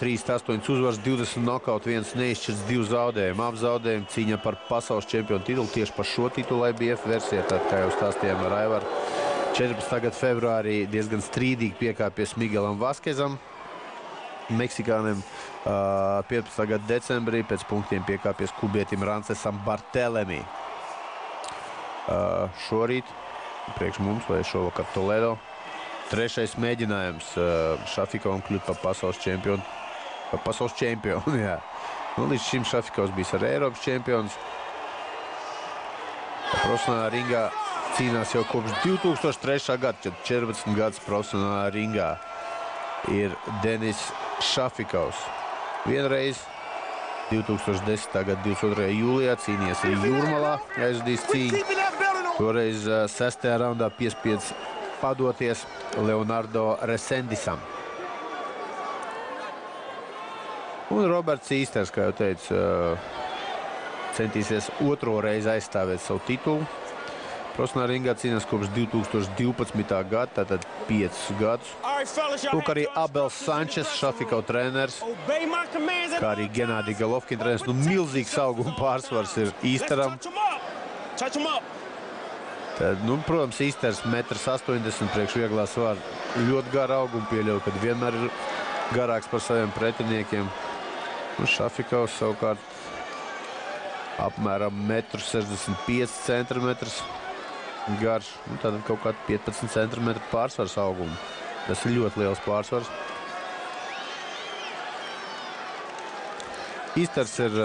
38 uzvaras, 20 knockout, 1 neizšķirts, 2 zaudējumi, apzaudējumi, cīņa par pasaules čempionu titulu, tieši par šo titulu IBF versijā, tad, kā jau stāstījām ar Aivaru. 14. gada februārī diezgan strīdīgi piekāpies Miguelam Vaskezam, Meksikānim. 15. gada decembrī pēc punktiem piekāpies kubietim Rancesam Bartelemī. Šorīt, priekš mums, vai šovakar Toledo, trešais mēģinājums Šafikovam kļūt par pasaules čempionu. Par pasaules čempionu, jā. Nu, līdz šim Šafikovs bijis ar Eiropas čempions. Profesionālā ringā cīnās jau kopš 2003. gada, 14 gadus profesionālā ringā ir Denis Šafikovs. Vienreiz 2010. gada 22. jūlijā cīnījies arī Jūrmalā, aizdīs cīņu. Toreiz 6. raundā piespiedz padoties Leonardo Resendisam. Un Roberts Īsters, kā jau teicu, centīsies otro reizi aizstāvēt savu titulu. Profesionālā ringā cīnās kopš 2012. gada, tātad 5 gadus. Lūk arī Abels Sančes, Šafikova treneris, kā arī Genādija Golovkin treneris. Nu, milzīgs auguma pārsvars ir Īsteram. Tad, nu, protams, Īsters 1,80 m priekš vieglā svara. Ļoti gara auguma pieļauj, kad vienmēr ir garāks par saviem pretiniekiem. Un Šafikovs savukārt apmēram 1,65 cm garš, un tātad kaut kāds 15 cm pārsvars auguma. Tas ir ļoti liels pārsvars. Īsters ir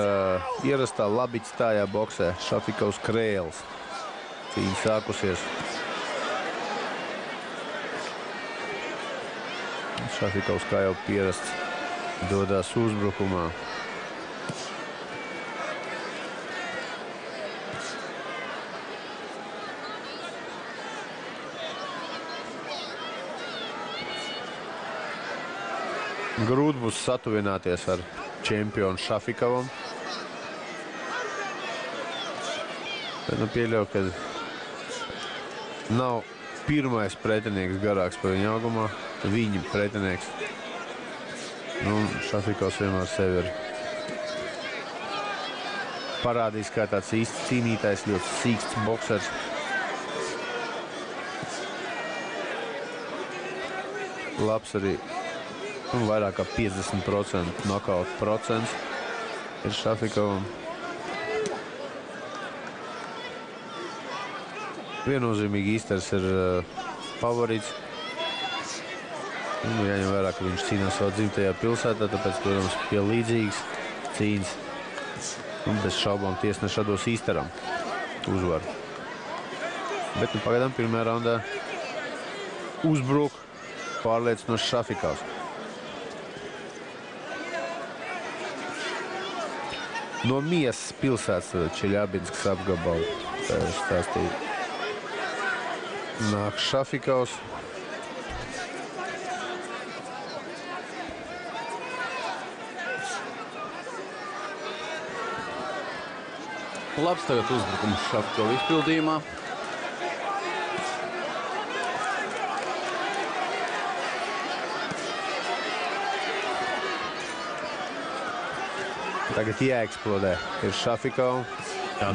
ierastā labiķa stājā boksē, Šafikovs krēls. Cīņa sākusies. Šafikovs, kā jau pierasts, dodās uzbrukumā. Grūti būs satuvināties ar čempionu Šafikovam. Bet nu pieļauju, ka nav pirmais pretinieks garāks par viņu augumā. Viņa pretinieks. Nu, Šafikovs vienmēr sevi ir parādījis kā tāds īsts cīnītājs, ļoti sīksts boksers. Labs arī. Un vairāk kā 50% knockout procents ir Šafikovam. Viennozīmīgi Īsters ir favorīts. Un jāņem vērā, ka viņš cīnās savā dzimtajā pilsētā, tāpēc, protams, pie līdzīgas cīņas. Un bez šaubām tiesneša dos Īsteram uzvaru. Bet nu pagaidām pirmajā raundā uzbruk pārliecinoši Šafikovs. No Miesas pilsētas Čeļabinskas apgabalu, tā ir stāstīja. Nāk Šafikovs. Labs tagad uzbrukums Šafikova izpildījumā. Tagad jāeksplodē ir Šafikovu.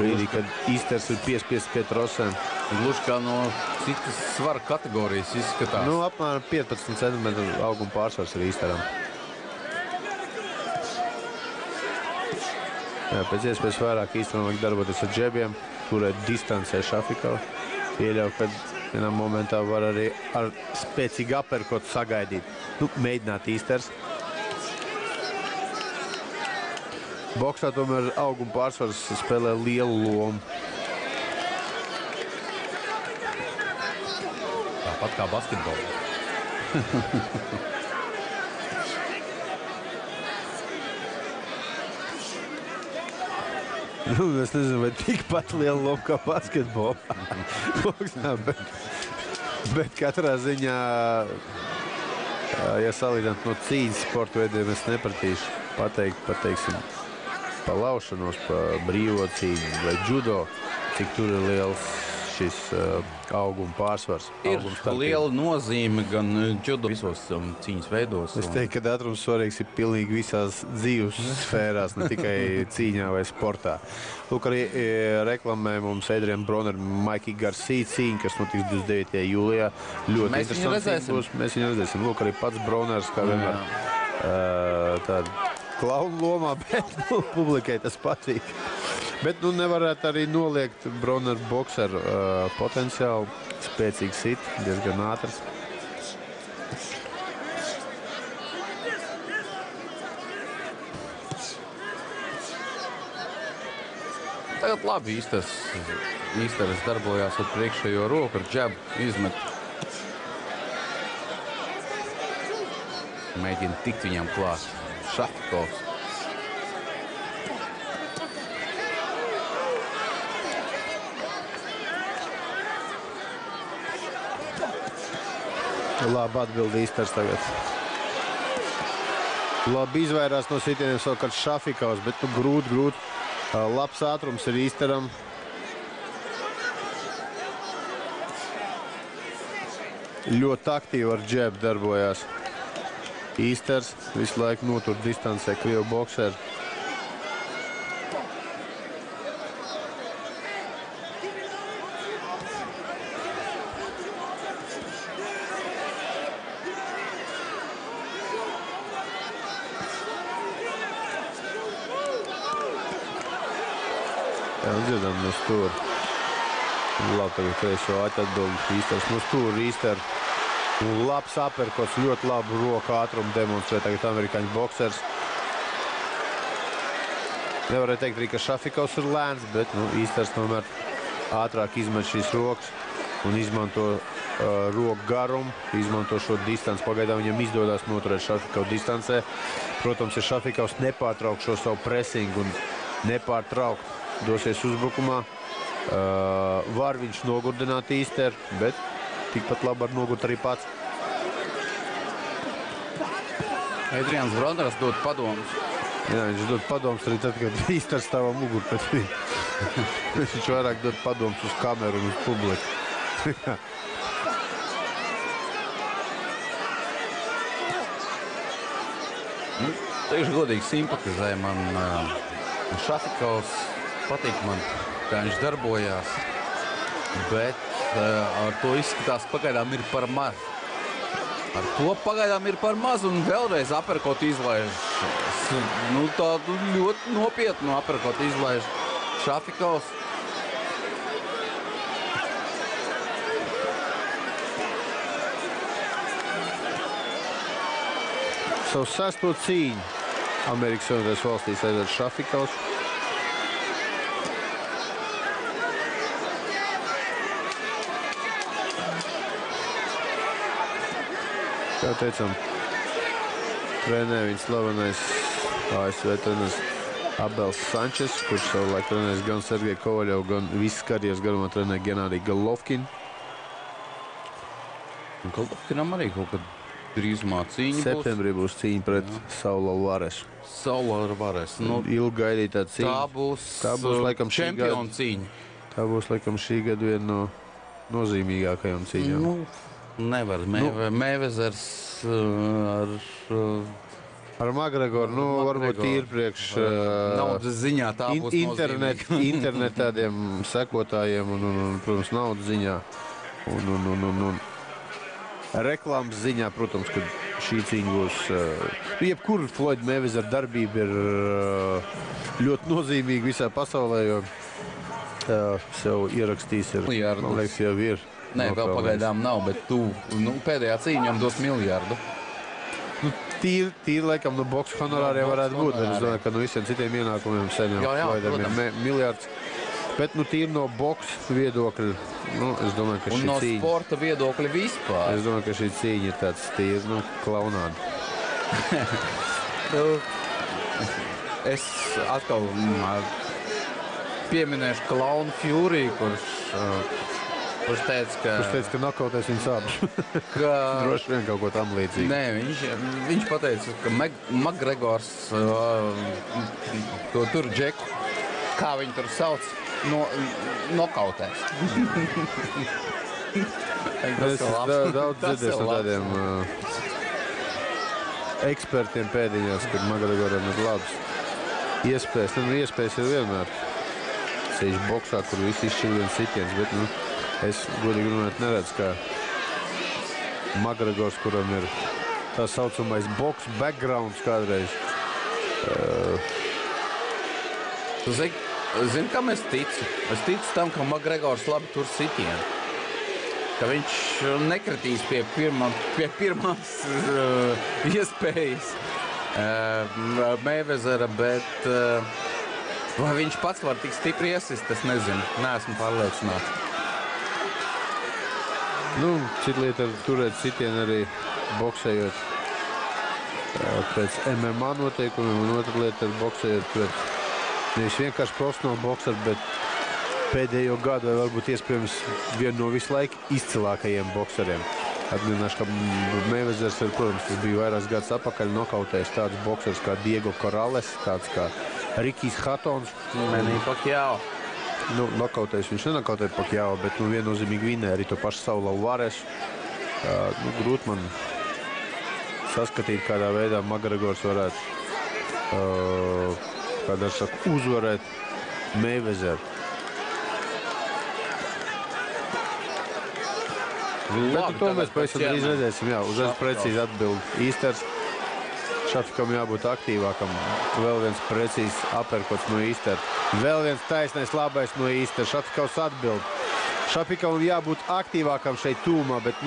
Brīdī, kad Īsters ir piespiests pie trosēm. Gluži kā no citas svara kategorijas izskatās. Nu, apmēram 15 cm auguma pārsvars ir Īsteram. Jā, pēc iespējas vairāk Īsteram vajag darboties ar džebiem, turēt distancē Šafikovu. Pieļauj, kad vienā momentā var arī ar spēcīgu aperkotu sagaidīt. Nu, mēģināt Īsters. Boksā tomēr auguma pārsvars spēlē lielu lomu. Tāpat kā basketbolā. Nu, es nezinu, vai tikpat liela loma kā basketbolā. Boksā, bet katrā ziņā, ja salīdzināt no cīņas sporta veidiem, es nepratīšu pateiksim, pa laušanos, pa brīvo cīņu vai judo, cik tur ir liels šis auguma pārsvars. Ir liela nozīme gan judo visos cīņas veidos. Es teiktu, ka ātrums svarīgs ir pilnīgi visās dzīves sfērās, ne tikai cīņā vai sportā. Lūk, arī reklamē mums Adrian Bronner, Maikī Garcia cīņa, kas notiks 29. jūlijā. Ļoti interesanti būs. Mēs viņu redzēsim. Lūk, arī pats Bronners, kā vienmēr, tāda klauna lomā, bet publikai tas patīk. Bet nevarētu arī noliegt Bronner bokseru potenciālu. Spēcīgs sit, diezgan ātrs. Tagad labi Īsteris darbojās ar priekšējo roku, ar džebu izmet. Mēģina tikt viņam klāt. Šafikovs. Labi atbild Īsteris tagad. Labi izvairās no sitieniem savukārt Šafikovs, bet grūti. Labs ātrums ir Īsteram. Ļoti aktīvi ar džebu darbojās. Īsters visu laiku notur distancē krievu bokseru. Jā, dzirdam no stūra. Labi, tagad kreiso atbildi Īsters no stūra. Īster. Labs aperkots, ļoti labu roku ātrumu demonstrē tagad amerikāņu boksers. Nevarēja teikt arī, ka Šafikovs ir lēns, bet Īsters tomēr ātrāk izmet šīs rokas un izmanto roku garumu, izmanto šo distanci. Pagaidām viņam izdodas noturēt Šafikovu distancē. Protams, ja Šafikovs nepārtraukt šo savu presingu un nepārtraukt dosies uzbrukumā, var viņš nogurdināt Īsteru, bet tikpat labi var nogurt arī pats. Adrians Bronners dod padomus. Jā, viņš dod padomus arī tad, kad Īsters stāv muguru pret viņu. Viņš vairāk dod padomus uz kameru un uz publiku. Teikšu godīgi, simpatizē man Šafikovs. Patīk man, kā viņš darbojās. Bet ar to izskatās pagaidām ir par maz. Ar to pagaidām ir par maz un vēlreiz aperkotu izlaiž. Tādu ļoti nopietnu aperkotu izlaiž Šafikovs. Savu sesto cīņu Amerikas Savienotajās valstīs aizved Šafikovs. Kā teicām, trenē viņa slavenais ASV treneris Abels Sančes, kurš savulaik trenēs gan Sergeju Kovaļovu, gan visas karjeras garumā trenē Genādiju Golovkinu. Golovkinam arī kaut kad drīzumā cīņa būs. Septembrī būs cīņa pret Saulo Varesu. Saulo Varesu. Ilgi gaidītā cīņa. Tā būs laikam čempionu cīņa. Tā būs laikam šī gada viena no nozīmīgākajām cīņām. Nevar. Mēvezers ar Makgregoru, varbūt tīri priekš naudas ziņā tā būs nozīmīga. Internet tādiem sekotājiem un, protams, naudas ziņā un reklāmas ziņā, protams, ka šī cīņa būs. Jebkura Floyd Mayweather darbība ir ļoti nozīmīga visā pasaulē, jo sev ierakstīs ir, man liekas, jau ir. Nē, vēl pagaidām nav, bet pēdējā cīņa viņam dos miljardu. Tīri laikam no boksa honorāriem varētu būt, bet es domāju, ka no visiem citiem ienākumiem sen jau Floydam ir miljards. Bet tīri no boksa viedokļa, es domāju, ka šī cīņa... Un no sporta viedokļa vispār. Es domāju, ka šī cīņa ir tāds tīri, klaunādi. Es atkal pieminēšu Klaunu Fury, kurš teica, ka nokautēs viņa sāpes. Droši vien kaut ko tam līdzīgi. Nē, viņš pateica, ka Makgregors to tur džeku, kā viņu tur sauc, nokautēs. Es daudz dzirdēju no tādiem ekspertiem pēdiņās, kad Makgregoram ir labs iespējas. Iespējas ir vienmēr. Sevišķi boksā, kur visi izšķir viens sitiens, bet es godīgi runāt neredzu, kā Makgregors, kuram ir tā saucamais boks backgrounds kādreiz. Tu zini, kam es ticu? Es ticu tam, ka Makgregors labi tur sitienu. Ka viņš nekritīs pie pirmās iespējas Mayweathera, bet vai viņš pats var tik stipri iesist, es nezinu. Neesmu pārliecināts. Cita lieta ir turēt sitienu arī boksējot pēc MMA noteikumiem, un otra lieta ir boksējot pret nevis vienkārši profesionālu bokseru, bet pēdējo gadu vai varbūt iespējams vienu no visu laiku izcilākajiem bokseriem. Atgādināšu, ka Mayweathers ir, protams, tas bija vairākus gadus atpakaļ nokautējis tādus bokserus kā Diego Corrales, tāds kā Rikijs Hattons. Manny Pacquiao. Nokautējis viņš nenokautēja Pacquiao, bet viennozīmīgi vinēja arī to pašu Saulo Varesu. Grūti man saskatīt, kādā veidā Makgregors varētu, kādā saka, uzvarēt Mayweatheru. Bet to mēs pavisam drīz redzēsim. Jā, uzreiz precīzi atbild Easters. Šafikam jābūt aktīvākam. Vēl viens precīzs aperkots no Eastera. Vēl viens taisnais labais no Eastera. Šafikavs atbild. Šafikam jābūt aktīvākam šeit tūmā, bet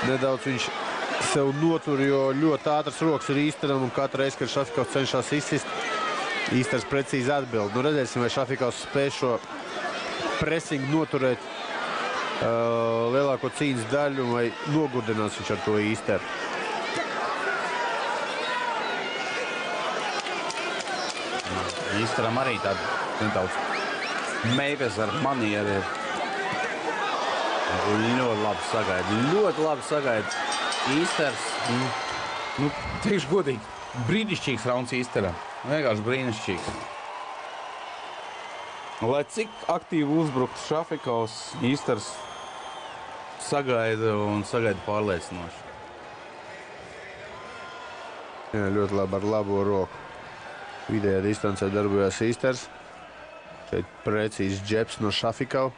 nedaudz viņš sev notur, jo ļoti ātras rokas ir Easteram, un katru reizi, kad Šafikavs cenšas izsist, Easters precīzi atbild. Redzēsim, vai Šafikavs spēj šo presingu noturēt lielāko cīņas daļu, vai nogurdinās viņš ar to Easteru. Easteram arī tāda nedaudz Mayweather maniera ir. Ļoti labi sagaida. Easters, teikšu godīgi, brīnišķīgs rauns Easteram. Vienkārši brīnišķīgs. Lai cik aktīvi uzbruktu Šafikovs, Easters sagaida pārliecinoši. Jā, ļoti labi ar labo roku. Vidējā distancē darbojās Easters. Šeit precīzi džeps no Šafikova.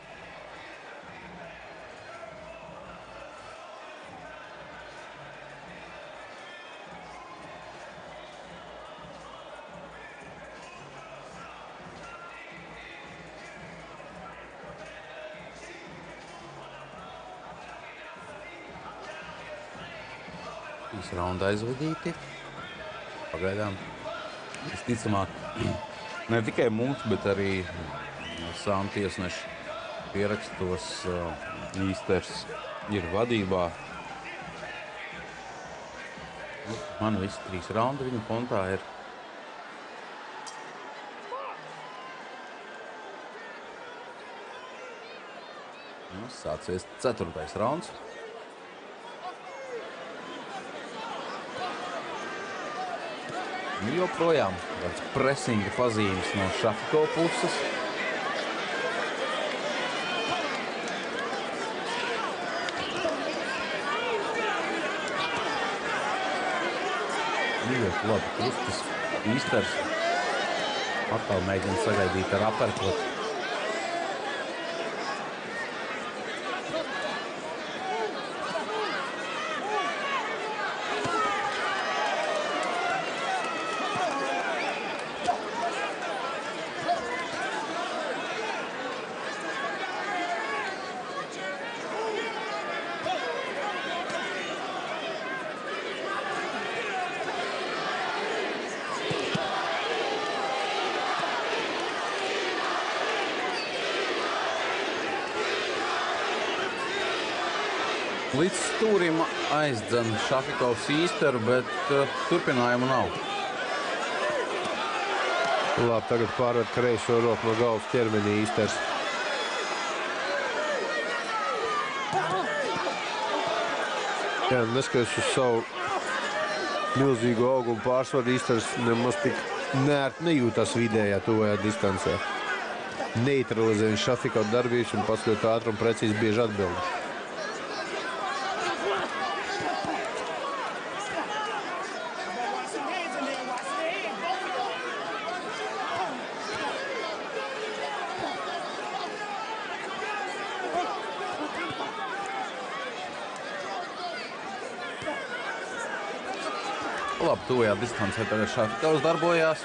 Raunda aizvadīti. Pagaidām. Visticamāk, ne tikai mums, bet arī sānu tiesnešu pierakstos Easters ir vadībā. Man visi 3 raundi viņa kontā ir. Sācies 4. rauns. Joprojām tāds presinga pazīmes no Šafikova puses. Ļoti labi kustas. Easters atkal mēģina sagaidīt ar aperkotu. Līdz stūrim aizdzen Šafikovs Easteru, bet turpinājumu nav. Labi, tagad pārvērt kreiso roku no galvas ķermenī Easters. Jā, neskatoties uz savu milzīgo augumu pārsvaru, Easters nemaz tik neērti nejūtas vidējā tuvajā distancē. neutralizē viņa Šafikova darbības un pats ļoti ātri un precīzi bieži atbildi. Labi, tuvajā distancē tagad Šafikovs darbojās.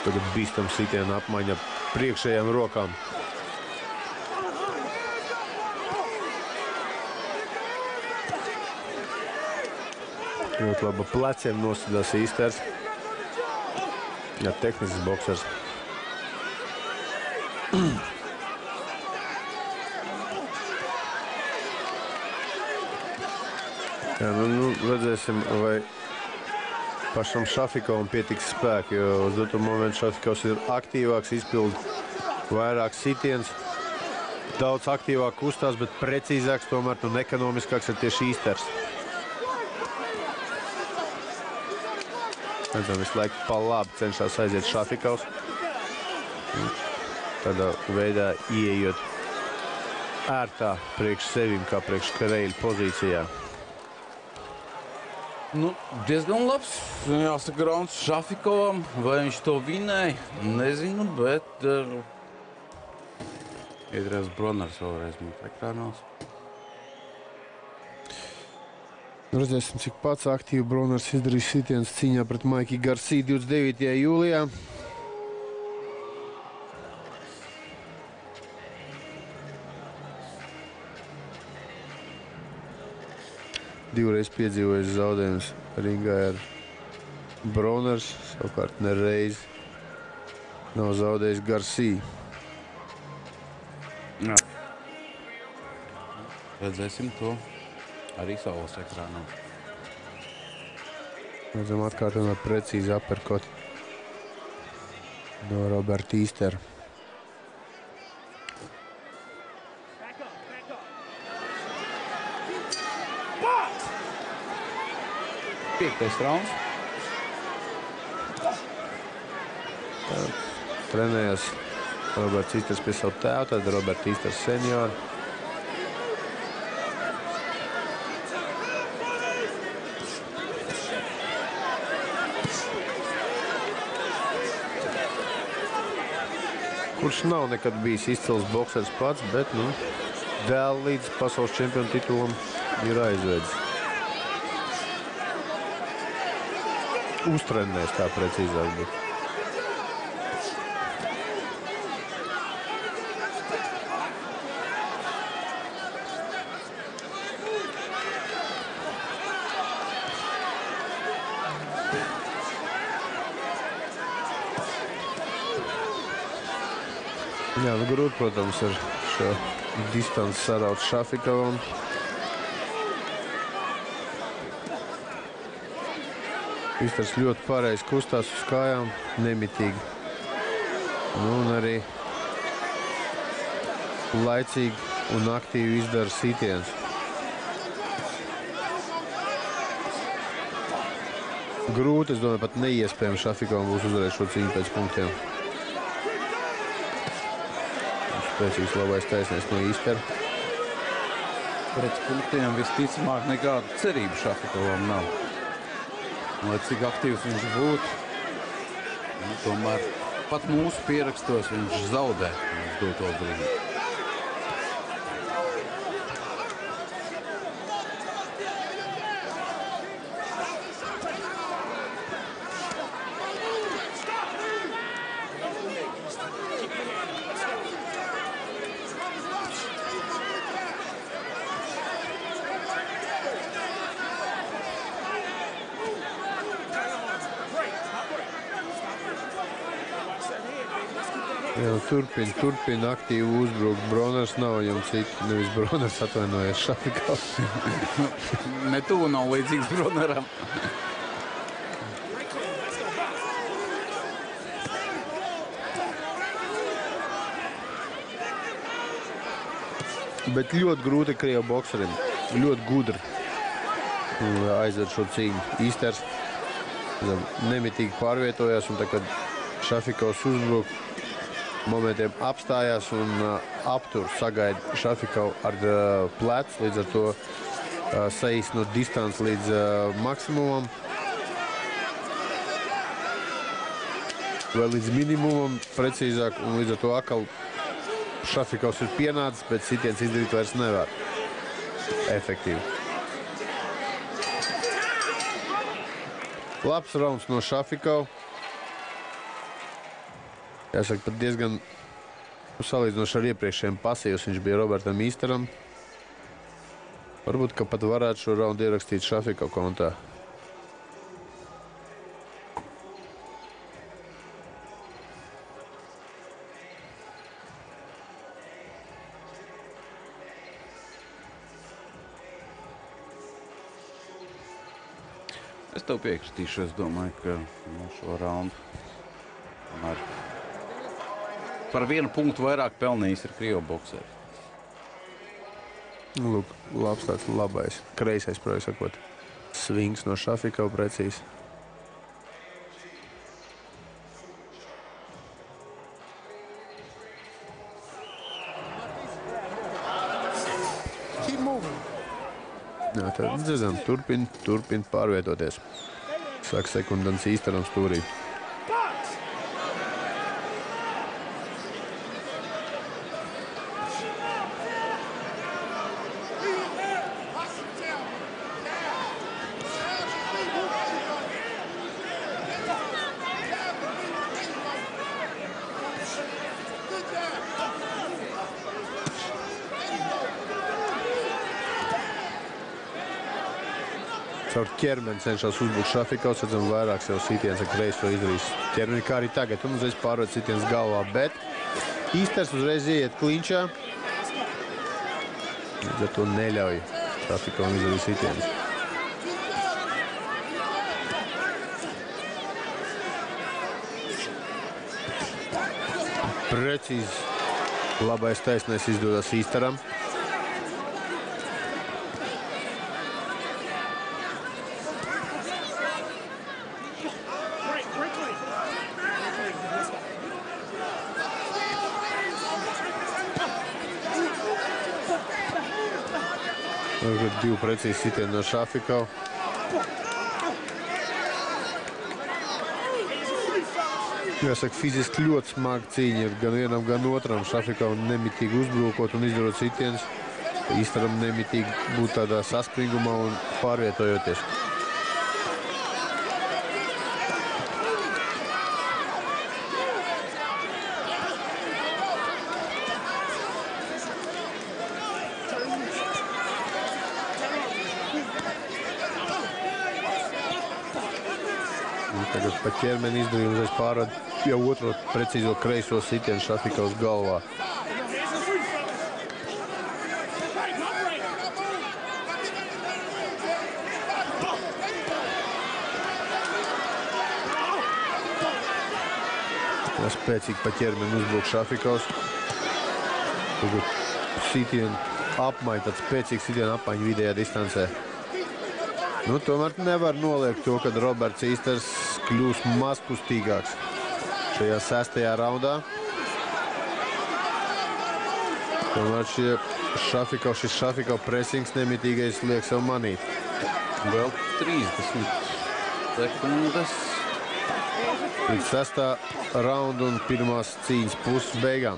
Tagad bīstam sitienu apmaiņa priekšējām rokām. Ļoti laba pleciem nostādās Īsters. Jā, tehnisks boksers. Jā, nu redzēsim, vai pašam Šafikovam pietiks spēki, jo uz doto momentu Šafikovs ir aktīvāks, izpild vairāk sitiens, daudz aktīvāk kustās, bet precīzāks, tomēr un ekonomiskāks ir tieši Īsters. Redzam, visu laiku pa labi cenšas aiziet Šafikovs. Tādā veidā ieejot ērtā priekš sevim, kā priekš Kareļa pozīcijā. Nu, diezgan labs, jāsaka, rauns Šafikovam. Vai viņš to vinēja? Nezinu, bet Iedrēs Broners vēlreiz mums ekrānos. Redzēsim, cik pats aktīvi Broners izdarīs sitiens cīņā pret Maiki Garcia 29. jūlijā. Divreiz piedzīvojis zaudējums ringā ar Broners, savukārt nereiz nav zaudējis Garcia. Jā. Redzēsim to arī savos ekrānos. Redzam atkārtojumā precīzi uppercut no Roberta Īstera. Piektais rauns. Trenējas Roberts Īsters pie savu tēvu, tad Roberta Īsters senioru. Kurš nav nekad bijis izcils boksers pats, bet, nu, vēl līdz pasaules čempionu titulam ir aizvedis. Uztrenēs, tā precīzāk būtu. Jā, nu grūti, protams, ar šo distanci saraut Šafikovam. Īsters ļoti pareizi kustās uz kājām, nemitīgi. Un arī laicīgi un aktīvi izdara sitiens. Grūti, es domāju, pat neiespējami Šafikovam būs uzvarēt šo cīņu pēc punktiem. Spēcīgs labais taisnēs no Īstera. Pēc punktiem visticamāk nekāda cerība Šafikovam nav. Lai cik aktīvs viņš būtu, tomēr pat mūsu pierakstos viņš zaudē uz doto brīdi. Jā, turpina aktīvi uzbrukt. Broners nav viņam citi, nevis Broners atvainojies Šafikovs. Ne tuvu nav līdzīgs Broneram. Bet ļoti grūti Krievu bokserim, ļoti gudri. aizved šo cīņu. Īsters nemitīgi pārvietojās, un tā, kad Šafikovs uzbruk, momentiem apstājās un aptur, sagaida Šafikovu ar plecu, līdz ar to saīsinot distanci līdz maksimumam. Vai līdz minimumam, precīzāk, un līdz ar to atkal Šafikovs ir pienācis, bet sitiens izdarīt vairs nevar. Efektīvi. Labs rauns no Šafikova. Jāsaka, pat diezgan salīdzinoši ar iepriekšējiem pasījus viņš bija Robertam Īsteram. Varbūt, ka pat varētu šo raundu ierakstīt Šafikova kontā. Es tev piekritīšu, es domāju, ka no šo raundu tomēr par 1 punktu vairāk pelnījis ir Krievu bokseri. Lūk, labs tāds labais, kreisais, protams, sakot. Svings no Šafikova precīzi. Jā, tad dzirdam, turpin pārvietoties. Saka sekundants Īsteram stūrī. Caur ķermeni cenšas uzbrukt Šafikovs, redzam vairāks jau sitiens ar kreiso izdarījis ķermeni, kā arī tagad. Un uzreiz pārved sitiens galvā, bet Īsters uzreiz ieiet klinčā. Līdz ar to neļauj Šafikovam izdarīt sitienus. Precīzi labais taisnais izdodas Īsteram. Divi precīzi sitieni no Šafikova. Jāsaka, fiziski ļoti smaga cīņa ir gan vienam, gan otram. Šafikovam nemitīgi uzbrukot un izdarot sitienus. Īsteram nemitīgi būt tādā saspringumā un pārvietojoties. Tagad pa ķermeni izdarīja uzreiz pārved jau otro precīzo kreiso sitienu Šafikovs galvā. Spēcīgi pa ķermeni uzbruk Šafikovs. Tagad sitienu apmaiņa, tad spēcīgi sitienu apmaiņa vidējā distancē. Nu, tomēr nevar noliekt to, kad Roberts Īsters kļūs mazkustīgāks šajā 6. raundā. Tomēr šis Šafikova presings nemitīgais liek sev manīt. Vēl 30 sekundes. Līdz 6. raunda un pirmās cīņas puses beigām.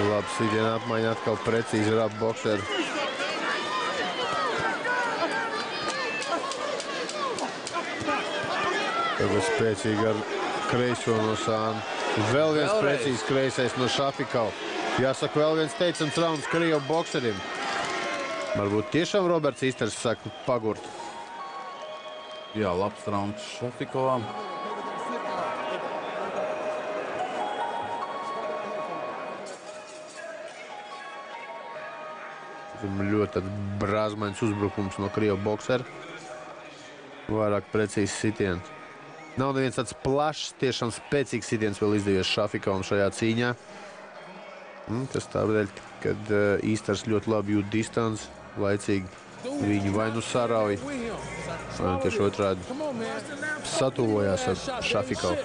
Labi, sitiena apmaiņa atkal precīzi ir ap bokseri. Tagad spēcīgi ar kreiso no Sāna. Vēl viens precīzi kreisais no Šafikova. Jāsaka, vēl viens teicams rauns Krievu bokserim. Varbūt tiešām Roberts Īsters saka pagurt. Jā, labs rauns Šafikovam. Ļoti brāzmains uzbrukums no Krievu boksera. Vairāk precīzi sitieni. Nav neviens tāds plašs, tiešām spēcīgs sitiens vēl izdevies Šafikovam šajā cīņā. Tas tādēļ, kad Īsters ļoti labi jūt distanci, laicīgi viņu vai nu sarauj, vai tieši otrādi satuvojās ar Šafikovu.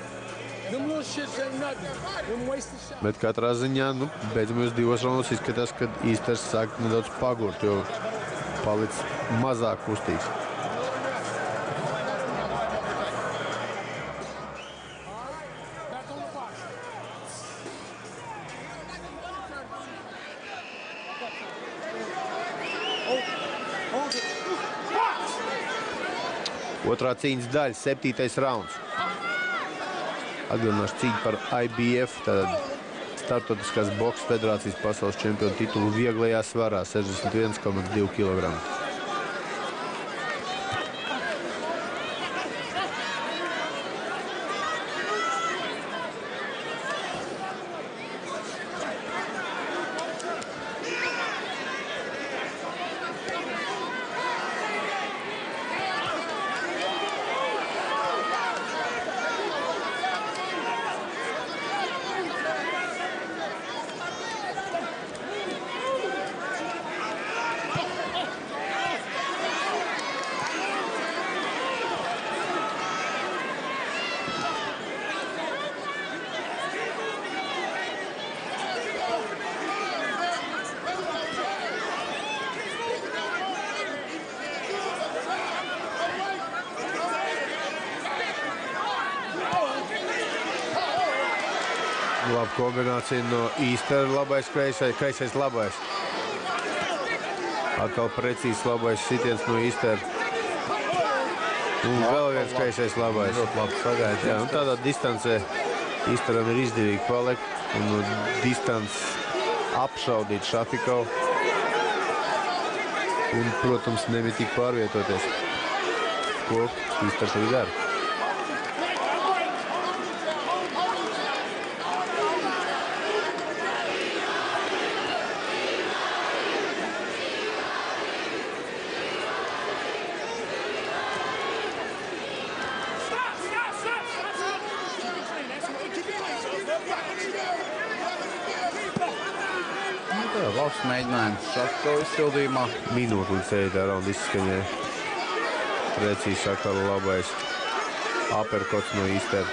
Bet katrā ziņā, beidzamajos 2 raundos izskatās, ka Īsters sāk nedaudz pagurt, jo palic mazāk kustīgs. Otrā cīņas daļa, 7. rauns. Atgādināšu cīņu par IBF, tātad Startautiskās boksa federācijas pasaules čempionu titulu vieglajā svarā, 61,2 kg. Laba kombinācija no Īstera, labais kreisais labais. Atkal precīzs labais sitiens no Īstera. Un vēl viens kreisais labais. Jā, un tādā distancē Īsteram ir izdevīgi palikt un no distances apšaudīt Šafikovu. Un, protams, nemitīgi pārvietoties, ko Īsters arī dara. Labs mēģinājums Šafikovu izpildījumā. Minūte līdz 7. raunda izskaņai. Precīzi atkal labais aperkots no Īstera.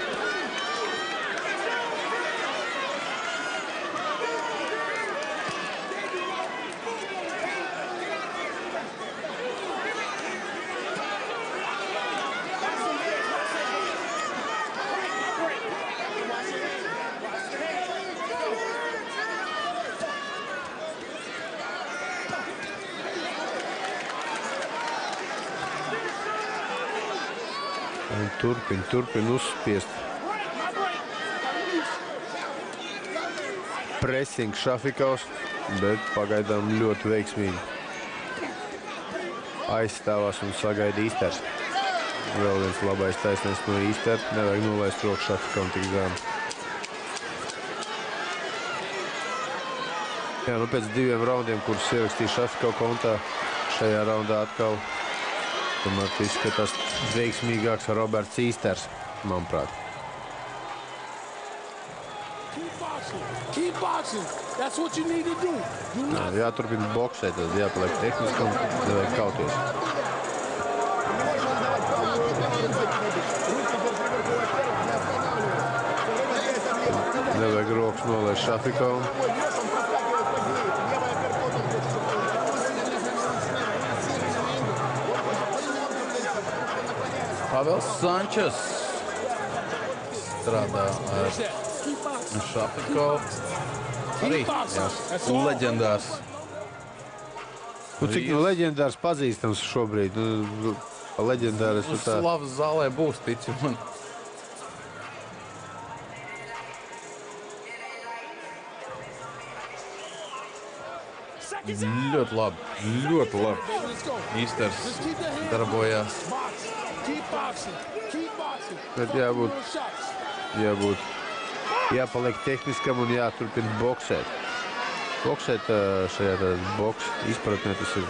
Turpin uzspiest. Pressing Šafikovs, bet pagaidām ļoti veiksmīgi aizstāvās un sagaida Īsters. Vēl viens labais taisnēs no Īstera. Nevajag nolaist roku Šafikovam tik zēmu. Jā, pēc 2 raundiem, kurus ierakstīja Šafikovu kontā, šajā raundā atkal tomēr izskatās veiksmīgāks Roberts Īsters, manuprāt. Jāturpina boksēt, tad jāpaliek tehniskam, nevajag kauties. Nevajag rokas nolaist Šafikovam. Pavels Sančes strādā ar Šafikovu. Arī leģendārs. Cik leģendārs pazīstams šobrīd? Leģendārs tā. Slavas zālē būs, tici man. Ļoti labi. Īsters darbojās. Bet jāpaliek tehniskam un jāturpina boksēt. Boksēt šajā boksa izpratnē tas ir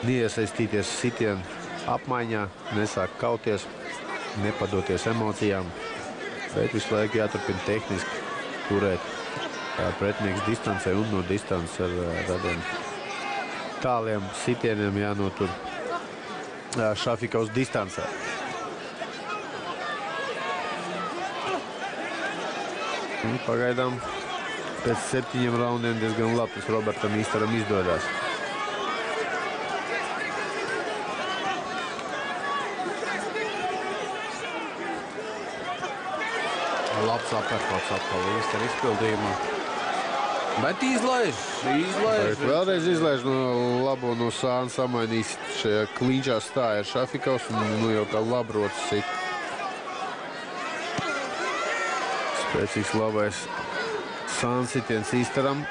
neiesaistīties sitienu apmaiņā, nesāk kauties. nepadoties emocijām, bet visu laiku jāturpina tehniski turēt pretinieks distancē un no distances ar tādiem tāliem sitieniem jānotur Šafikovs distancē. Pagaidām pēc 7 raundiem diezgan labi tas Robertam Īsteram izdodās. Labs aperkots atkal Īstera izpildījumā. Bet izlaiž. Vēlreiz izlaiž no labo no sāna samainīs šajā klīņšā stāja ar Šafikovs un nu jau kā labrots sit. Spēcīgs labais sāna sitiens Īsteram.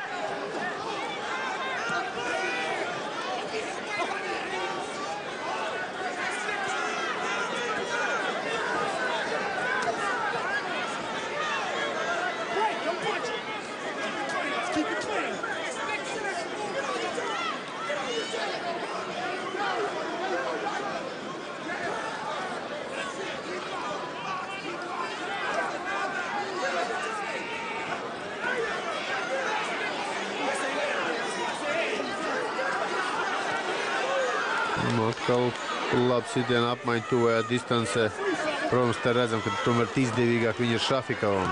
Atkal labi sitiena apmaiņa tuvajā distancē. Protams, te redzam, ka tomēr izdevīgāk viņa ir Šafikovam.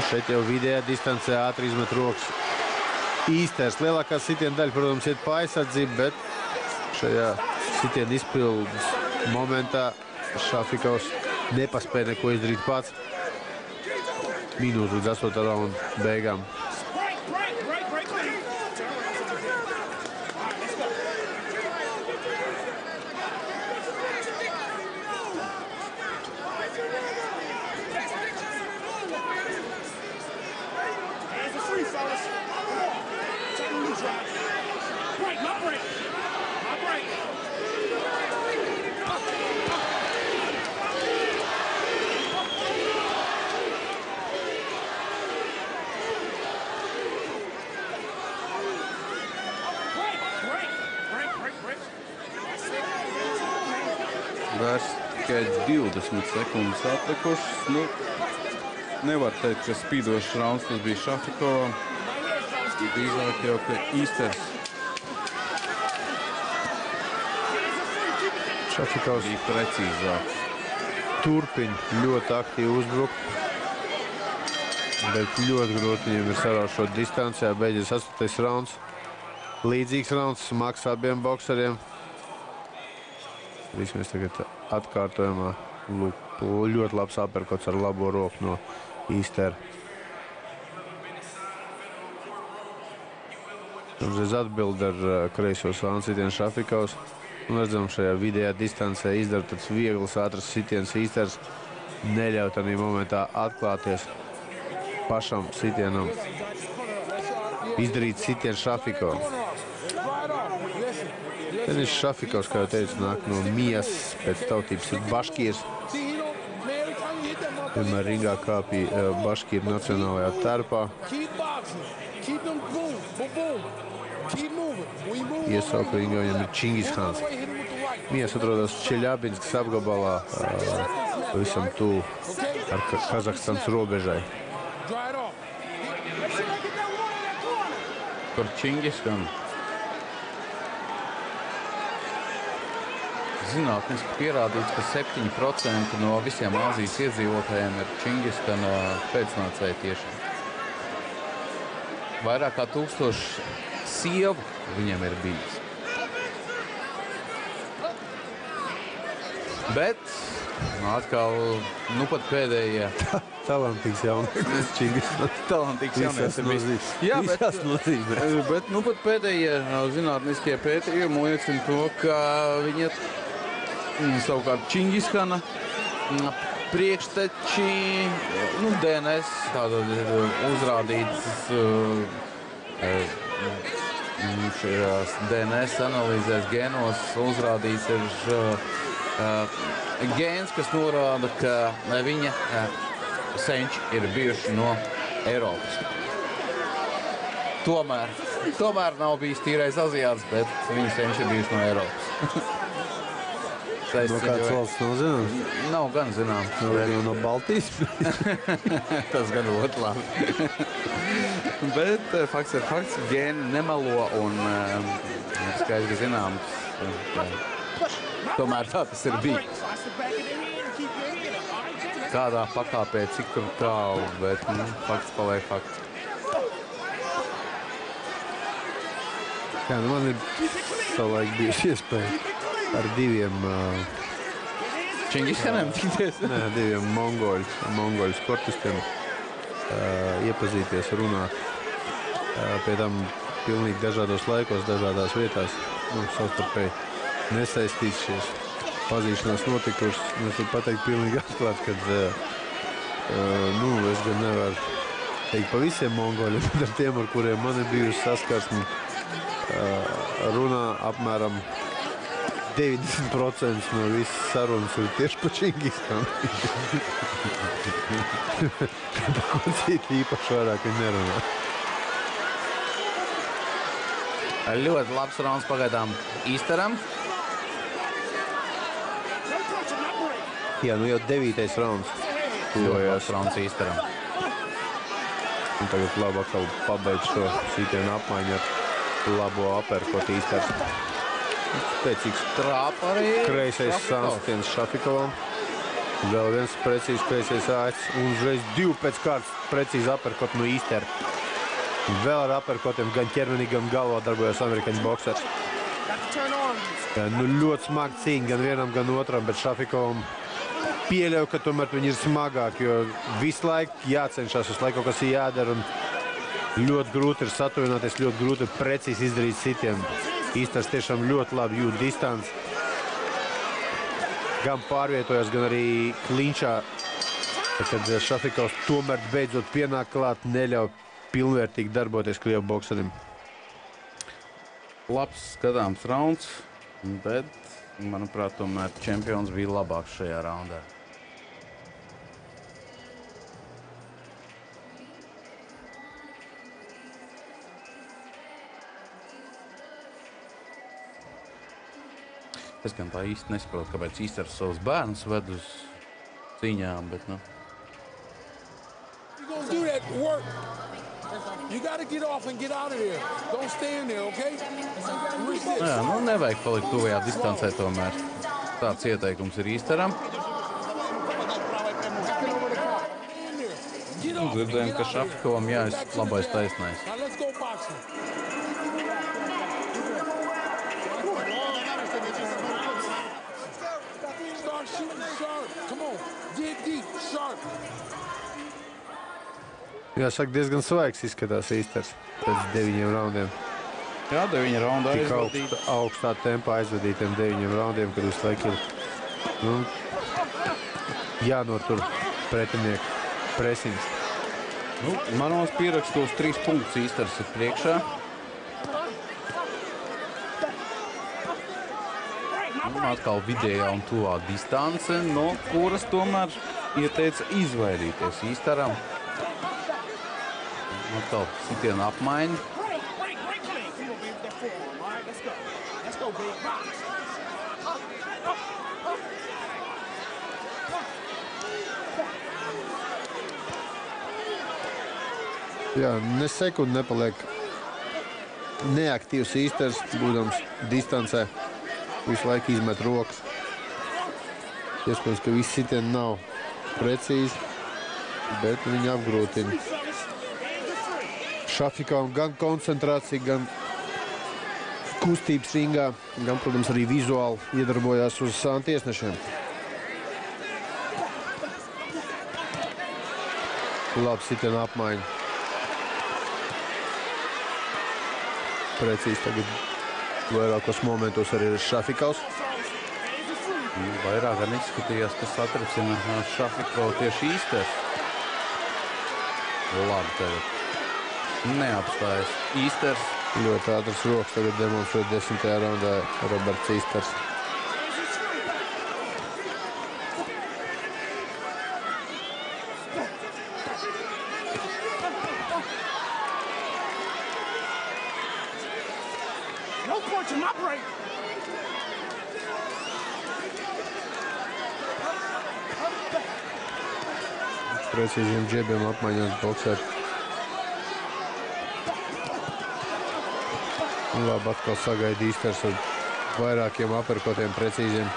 Šeit jau vidējā distancē ātri izmet rokas Īsters. Lielākā sitiena daļa, protams, iet pa aizsardzību, bet šajā sitiena izpildes momentā Šafikovs nepaspēja neko izdarīt pats. Minūte līdz 8. raunda beigām. Vairs tikai 20 sekundes atlikušas. Nu, nevar teikt, ka spīdošs rauns tas bija Šafikovam. Drīzāk jau, ka Īsters. Šafikovs bija precīzāk. Turpina ļoti aktīvi uzbrukt, bet ļoti grūti viņiem ir sarauzt šo distancē. Beidzies 8. rauns. Līdzīgs rauns smags abiem bokseriem. Mēs tagad atkārtojumā. Lūk, ļoti labs aperkots ar labo roku no Īstera. Uzreiz atbild ar kreiso sānu sitienu Šafikovs. Un redzam, šajā vidējā distancē izdara tāds viegls, ātrs sitiens Īsters. Neļauj tādā momentā atklāties pašam sitienam. Izdarīt sitienu Šafikovam. Tenis Šafikovs, kā jau teicu, nāk no Mijas, pēc tautības ir baškīrs. Vienmēr ringā kāpīja baškīru nacionālajā terpā. Iesauka ringā viņam ir Čingishans. Mijas atrodas Čeļabinskas apgabalā, pavisam tuvu ar Kazahstans robežai. Par Čingishanu. Zinātniski pierādīts, ka 7% no visiem Āzijas iedzīvotājiem ir Čingishana pēcnācēji tiešām. Vairāk kā 1000 sievu viņam ir bijis. Bet atkal, nu pat pēdējie... Talantīgs jaunieks Čingishans. Talantīgs jaunieks ir bijis. Jā, bet nu pat pēdējie zinātniskie pētījumi liecina to, ka viņa savukārt Čingishana priekšteči, nu, DNS, tātad ir uzrādīts šajās DNS analīzēs genos uzrādīts ir gēns, kas norāda, ka viņa senči ir bijuši no Eiropas. Tomēr nav bijis tīrais aziāts, bet viņa senči ir bijuši no Eiropas. No kāds valsts nav zināms? Nav gan zināms. No Baltijas? Tas gan ļoti labi. Bet fakts ir fakts, gēni nemelo un skaidri zināms. Tomēr tā tas ir bijis. Kādā pakāpē, cik tur tālu, bet fakts paliek fakts. Jā, man ir savulaik bijusi iespēja ar diviem Čingiskaniem tikties? Nē, diviem mongoļu sportistiem iepazīties, runāt. Pie tam pilnīgi dažādos laikos, dažādās vietās. Savstarpēji nesaistīts šīs pazīšanās notikušas. Es varu pateikt pilnīgi atklāt, kad es gan nevaru teikt pa visiem mongoļiem, bet ar tiem, ar kuriem man ir bijusi saskarsme, runā apmēram 90% no visas sarunas ir tieši pa Čingizkanu. Pa ko citu īpaši vairāk viņi nerunā. Ļoti labs rauns pagaidām Īsteram. Jā, jau 9. rauns. Ļoti rauns Īsteram. Un tagad labi atkal pabeidz šo sītienu apmaiņu ar labo aperkot Īsters. Spēcīgs trāpa arī kreisais sānstiens Šafikovam. Vēl viens precīzs kreisais āķis. Un uzreiz 2 pēc kārtas precīzi aperkot no Īstera. Vēl ar aperkotiem gan ķermenī, gan galvā darbojas amerikāņu boksers. Ļoti smagi cīņa gan vienam, gan otram, bet Šafikovam pieļauju, ka tomēr viņi ir smagāki, jo visu laiku jācenšas, visu laiku kaut kas ir jādara. Ļoti grūti ir satuvināties, ļoti grūti ir precīzi izdarīt sitiem. Īsters tiešām ļoti labi jūt distanci. Gan pārvietojas, gan arī klinčā. Kad Šafikovs tomēr beidzot pienāk klāt, neļauj pilnvērtīgi darboties Krievu bokserim. Labs skatāms rauns, bet, manuprāt, tomēr čempions bija labāks šajā raundā. Es gan tā īsti nesaprotu, kāpēc Īsters savus bērnus ved uz cīņām, bet, Jā, nevajag palikt tuvajā distancē tomēr. Tāds ieteikums ir Īsteram. Dzirdējam, ka Šafikovam jāizsaka labais taisnais. Jāsaka, diezgan svaigs izskatās Īsters pēc 9 raundiem. Jā, 9 raundā aizvadīt. Tik augstā tempā aizvadītiem 9 raundiem, kad visu laiku ir jānotur pretinieku presings. Manos pierakstos 3 punktus Īsters ir priekšā. Atkal vidējā un tuvā distance, no kuras tomēr ieteica izvairīties Īsteram. Atkal sitiena apmaiņa. Jā, ne sekundi nepaliek neaktīvs Īsters, būdams distancē. Visu laiku izmet rokas. Iespējams, ka visi sitieni nav precīzi, bet viņi apgrūtina. Šafikovam gan koncentrācija, gan kustības ringā, gan, protams, arī vizuāli iedarbojās uz savām tiesnešiem. Labi sitiena apmaiņa. Precīzi tagad vairākos momentos arī ir Šafikovs. Vairāk gan izskatījās, kas atricina Šafikovu tieši Īsters. Labi tagad. Neapstājas Īsters. Ļoti ātrs rokas tagad demonstrē 10. raundā Roberts Īsters. precīziem džebiem apmaiņās boksēt. Labi, atkal sagaida Īsters ar vairākiem aperkotiem precīziem.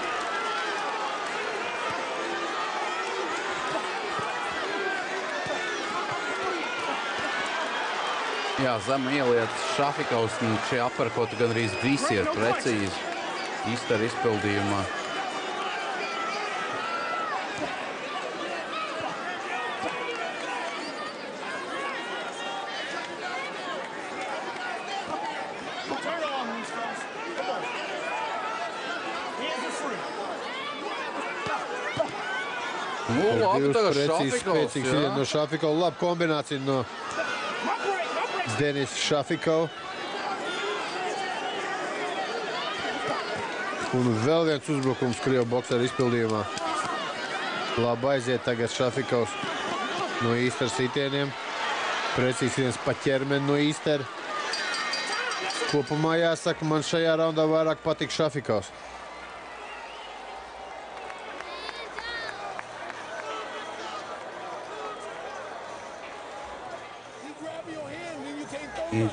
Jā, zem ieliet Šafikovs, un šie aperkoti gan arī visi ir precīzi Īstera izpildījumā. Labi, tagad Šafikovs, jā. No Šafikova, labi kombinācija no Denis Šafikov. Un vēl viens uzbrukums Krievu bokseru izpildījumā. Labi aiziet tagad Šafikovs no Īstera sitieniem. Precīzi viens pa ķermeni no Īstera. Kopumā jāsaka, man šajā raundā vairāk patīk Šafikovs.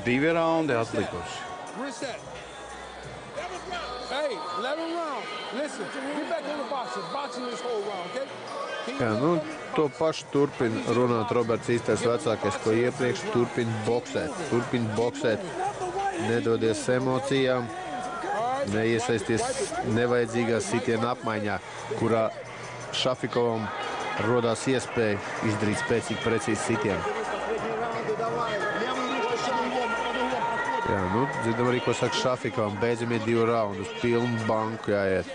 Divi raundi atlikuši. Jā, nu, to pašu turpina runāt Roberts Īsters vecākais, ko iepriekš turpina boksēt. Nedodies emocijām, neiesaisties nevajadzīgās sitiena apmaiņā, kurā Šafikovam rodās iespēja izdarīt spēcīgi precīzi sitienu. Jā, nu, dzirdam arī, ko saka Šafikovam. Beidzamie 2 raundu, uz pilnu banku jāiet.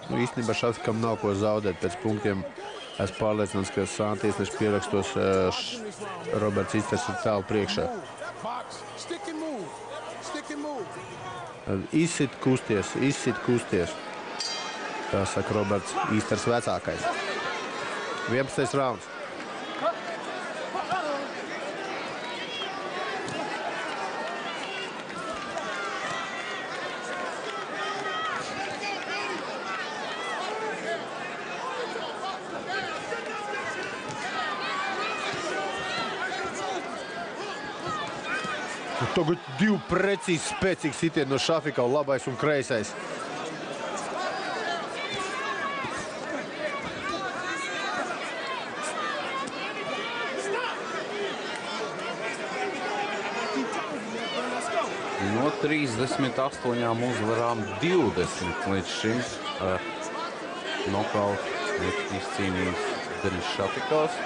Nu, īstenībā Šafikovam nav ko zaudēt pēc punktiem. Es pārliecināts, ka sāntiesneši pierakstos Roberts Īsters ir tālu priekšā. Izsit kusties. Tā saka Roberts Īsters vecākais. 11. rauns. Tagad 2 precīzi spēcīgi sitieni no Šafikova, labais un kreisais. No 38 uzvarām 20 līdz šim nokautu ir izcīnījis Denis Šafikovs.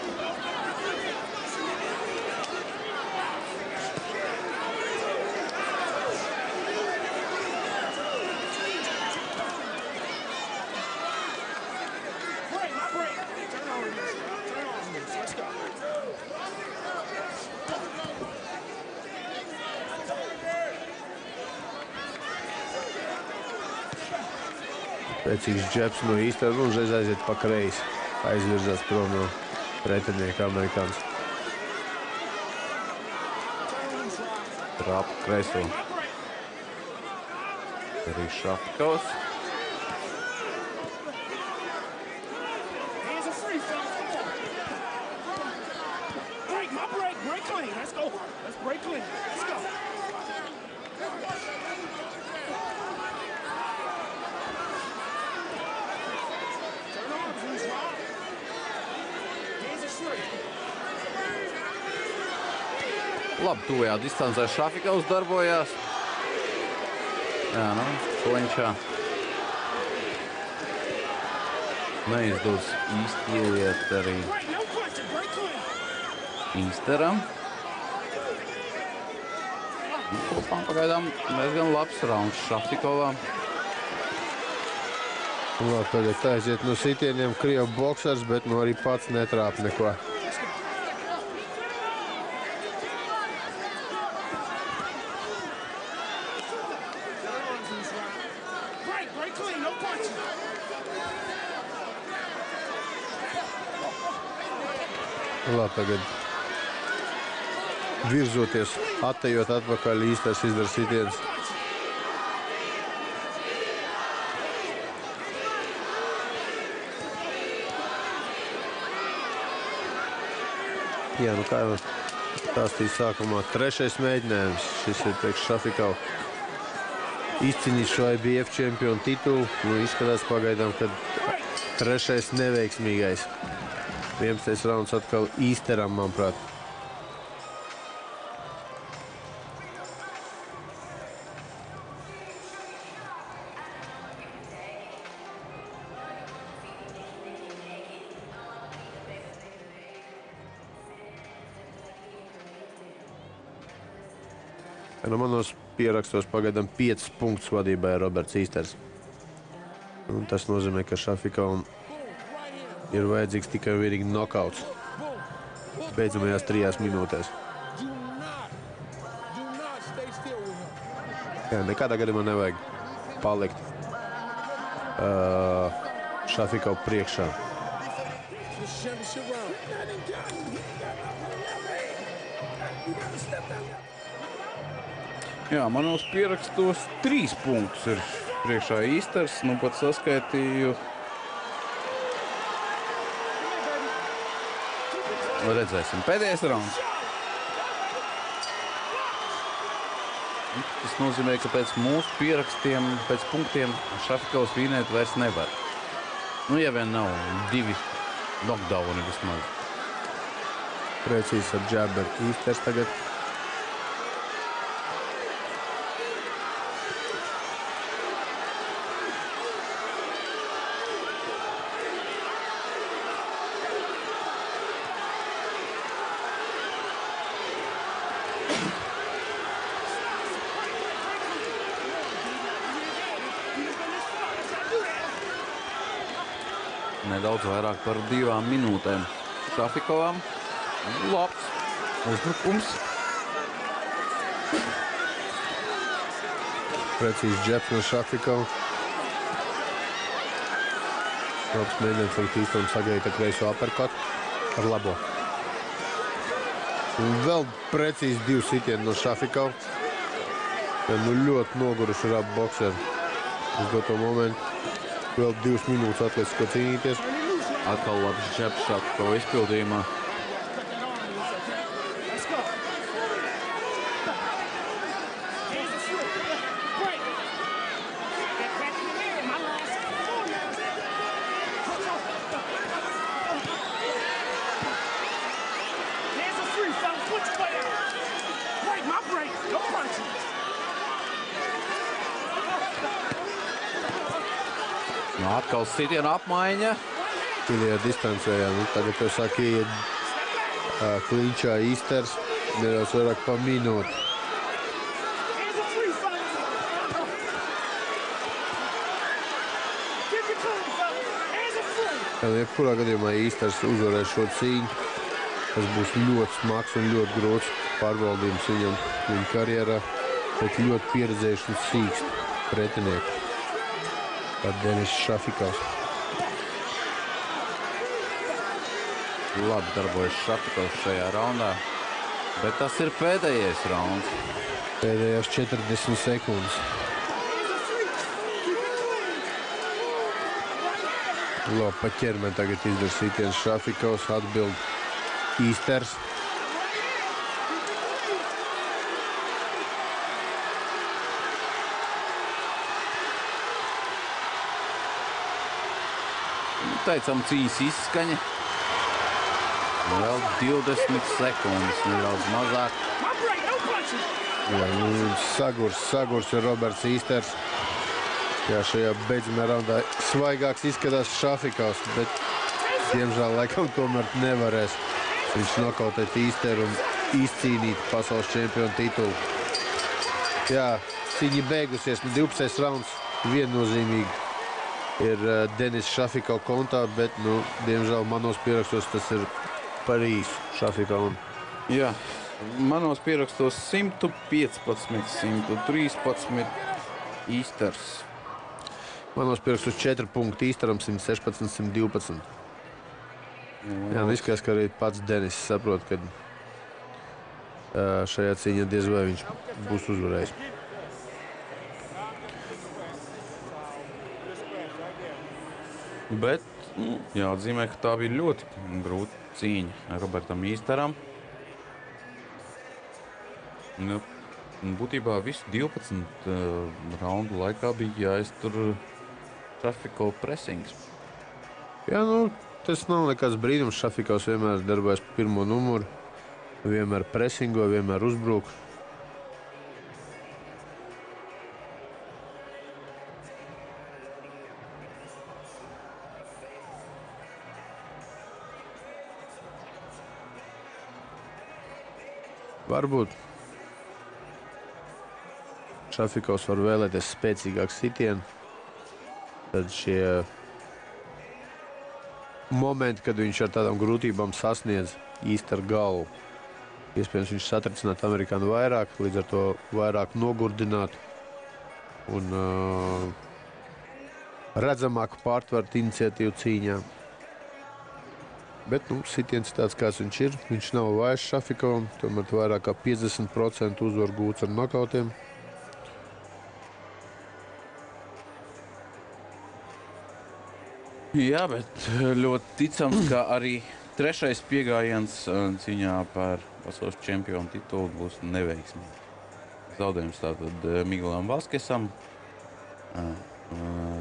Pēcīgs džebs no Īstera un uzreiz aiziet pa kreisi. Aizvirzās prom no pretinieka amerikāns. Trāpa kreiso. Arī Šafikovs. Labi, tuvajā distancē Šafikovs darbojās. Jā, nu, klinčā. Neizdos īsti ieliet arī Īsteram. Kopā pagaidām diezgan labs rauns Šafikovam. Labi, tagad aiziet no sitieniem Krievu boksers, bet nu arī pats netrāp neko. Labi, tagad virzoties, attejot atpakaļ, Īsters izdara sitiens. Jā, nu kā jau stāstīja sākumā, 3. mēģinājums. Šis ir priekš Šafikau izcīnīt šo IBF čempionu titulu. Nu, izskatās pagaidām, ka 3. neveiksmīgais. 11. rauns atkal Īsteram, manuprāt. Nu, manos pierakstos pagaidām 5 punktus vadībā ir Roberts Īsters. Un tas nozīmē, ka Šafikaum ir vajadzīgs tikai vienīgi nokauts beidzamajās 3 minūtēs. Jā, nekādā gadījumā nevajag palikt Šafikau priekšā. Jā, manos pierakstos 3 punktus ir priekšā Īsters. Nu, pat saskaitīju. Redzēsim. Pēdējais rauns. Tas nozīmē, ka pēc mūsu pierakstiem, pēc punktiem Šafikaus vinēt vairs nevar. Nu, ja vien nav 2 knockdowni vismaz. Precīzi ar džabu Īsters tagad. Nedaudz vairāk par 2 minūtēm Šafikovam. Labs uzbrukums. Precīzi džebs no Šafikau. Labs mēģinājums tagad Īsteram sagaidīt ar kreiso uppercut ar labo. Un vēl precīzi 2 sitieni no Šafikau. Ja, nu ļoti noguruši ir abi bokseri uz doto momentu. Vēl 2 minūtes atlicis, ko cīnīties. Atkal labs džebs Šafiko izpildījumā. Atkal sitiena apmaiņa. Pēdējā distancē, jā. Nu, tagad jau sāk iet klinčā Īsters. Nedaudz vairāk pa minūti. Jebkurā gadījumā Īsters uzvarēs šo cīņu. Tas būs ļoti smags un ļoti grūts pārbaudījums viņa karjerā. Bet ļoti pieredzējuši un sīks pretinieki. Par Denis Šafikaus. Labi darbojas Šafikaus šajā raundā, bet tas ir pēdējais rauns. Pēdējās 40 sekundes. Labi, pa ķermeni tagad izdara sitiens Šafikaus, atbild Īsters. Teicam, cīņas izskaņa. Vēl 20 sekundes, nedaudz mazāk. Jā, nu, sagurs ir Roberts Īsters. Jā, šajā beidzamajā raundā svaigāks izskatās Šafikaus, bet diemžēl laikam tomēr nevarēs viņš nokautēt Īsteru un izcīnīt pasaules čempionu titulu. Jā, cīņa beigusies, 12. rauns viennozīmīgi ir Denis Šafikau kontā, bet, nu, diemžēl manos pierakstos tas ir par īsu Šafikau. Jā, manos pierakstos 115, 113 Īsters. Manos pierakstos 4 punkti Īsteram, 116, 112. Jā, nu izskatās, ka arī pats Denis saprot, ka šajā cīņā diez vai viņš būs uzvarējis. Bet jāatzīmē, ka tā bija ļoti grūta cīņa Robertam Īsteram. Nu, būtībā visu 12 raundu laikā bija jāiztur Šafiko pressings. Jā, nu, tas nav nekāds brīnums. Šafikovs vienmēr darbojas pirmo numuru. Vienmēr pressingo, vienmēr uzbruk. Varbūt Šafikovs var vēlēties spēcīgāku sitienu. Tad šie momenti, kad viņš ar tādām grūtībām sasniedz īsti ar galvu, iespējams viņš satricināt amerikānu vairāk, līdz ar to vairāk nogurdināt un redzamāku pārtvert iniciatīvu cīņā. Bet, sitiens tāds, kāds viņš ir. Viņš nav vājš Šafikovam, tomēr vairāk kā 50% uzvaru gūts ar nokautiem. Jā, bet ļoti ticams, ka arī trešais piegājiens cīņā par pasaules čempionu titulu būs neveiksmīgi. Zaudējums tātad Miguelam Vaskesam,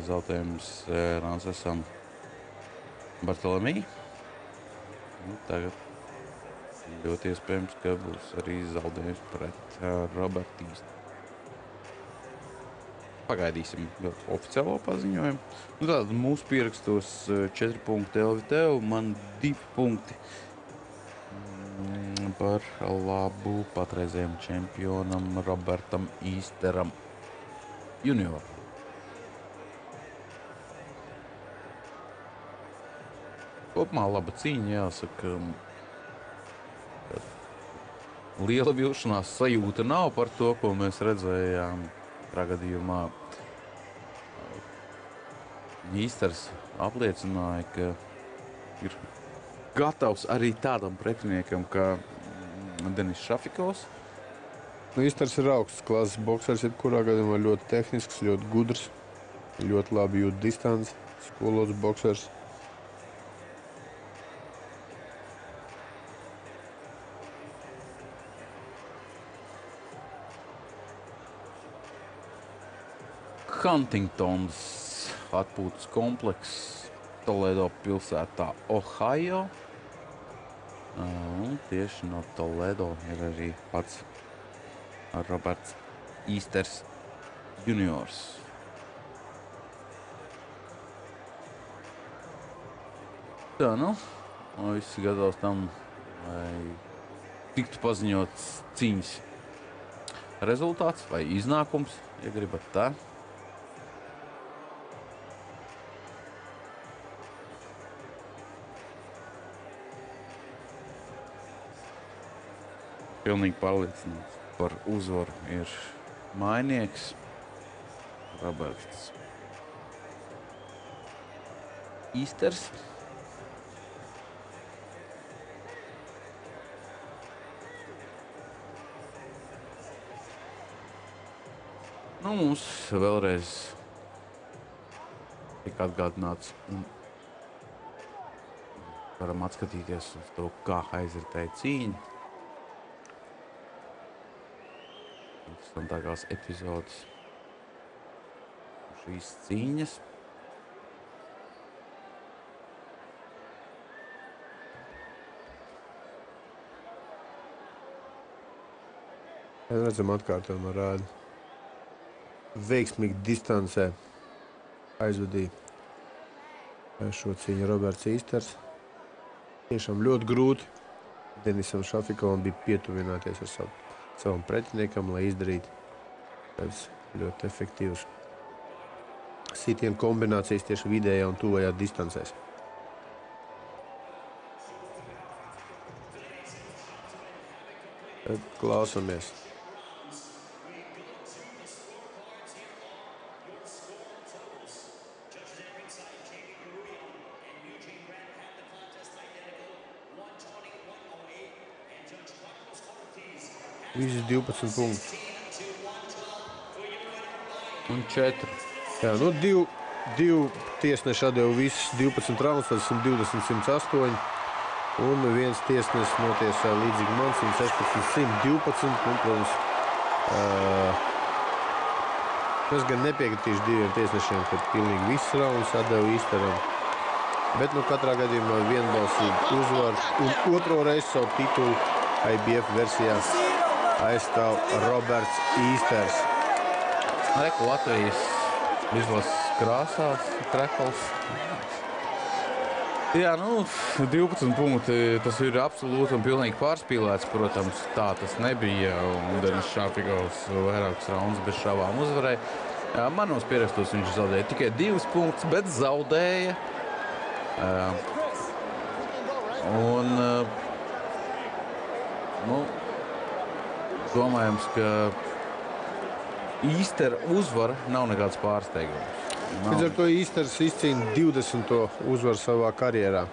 zaudējums Rancesam Bartolomī. Tagad ļoti iespējams, ka būs arī zaudējums pret Robertu Īsteru. Pagaidīsim oficiālo paziņojumu. Tātad mūsu pierakstos 4 punkti LVT, man 2 punkti par labu patreizējiem čempionam Robertam Īsteram junioram. Kopumā laba cīņa, jāsaka. Liela vilšanās sajūta nav par to, ko mēs redzējām gadījumā. Īsters apliecināja, ka ir gatavs arī tādam pretiniekam, kā Denis Šafikovs. Īsters ir augsts klases boksers, jebkurā gadījumā ļoti tehnisks, ļoti gudrs, ļoti labi jūt distanci, skolots boksers. Huntingtons atpūtas komplekss Toledo pilsētā, Ohio. Un tieši no Toledo ir arī pats Roberts Īsters juniors. Tā, viss gatavs tam, lai tiktu paziņots cīņas rezultāts vai iznākums, ja gribat tā. Pilnīgi pārliecināts par uzvaru ir mainieks Roberts Īsters. Mums vēlreiz tika atgādināts un varam atskatīties uz to, kā aizritēja cīņa. Interesantākās epizodes šīs cīņas. Redzam, atkārtojumā rāda. Veiksmīgi distancē aizvadīja šo cīņu Roberts Īsters. Tiešām ļoti grūti Denisam Šafikovam bija pietuvināties ar savam pretiniekam, lai izdarītu tādas ļoti efektīvas sitienu kombinācijas tieši vidējā un tuvajā distancēs. Tad klausamies. Visi 12 punkti. Un 4. Jā, Divi tiesneši atdeva visas 12 raunas, tad 120-108. Un viens tiesnesis notiesāja līdzīgi man 116-112. Un, protams, es gan nepiekritīšu diviem tiesnešiem, kad pilnīgi visas raunas atdeva Īsteram. Bet katrā gadījumā vienbalsīgi uzvar un otro reizi savu titulu IBF versijā aizstāv Roberts Īsters. Reku Latvijas izlases krāsās, Krekls. Jā, 12 punkti, tas ir absolūti un pilnīgi pārspīlēts, protams, tā tas nebija, un Denis Šafikovs vairākas raundas bez šāvām uzvarēja. Jā, manos pierakstos viņš zaudēja tikai 2 punktus, bet zaudēja. Domājams, ka Īstera uzvara nav nekāds pārsteigums. Līdz ar to Īsters izcīna 20. uzvaru savā karjerā.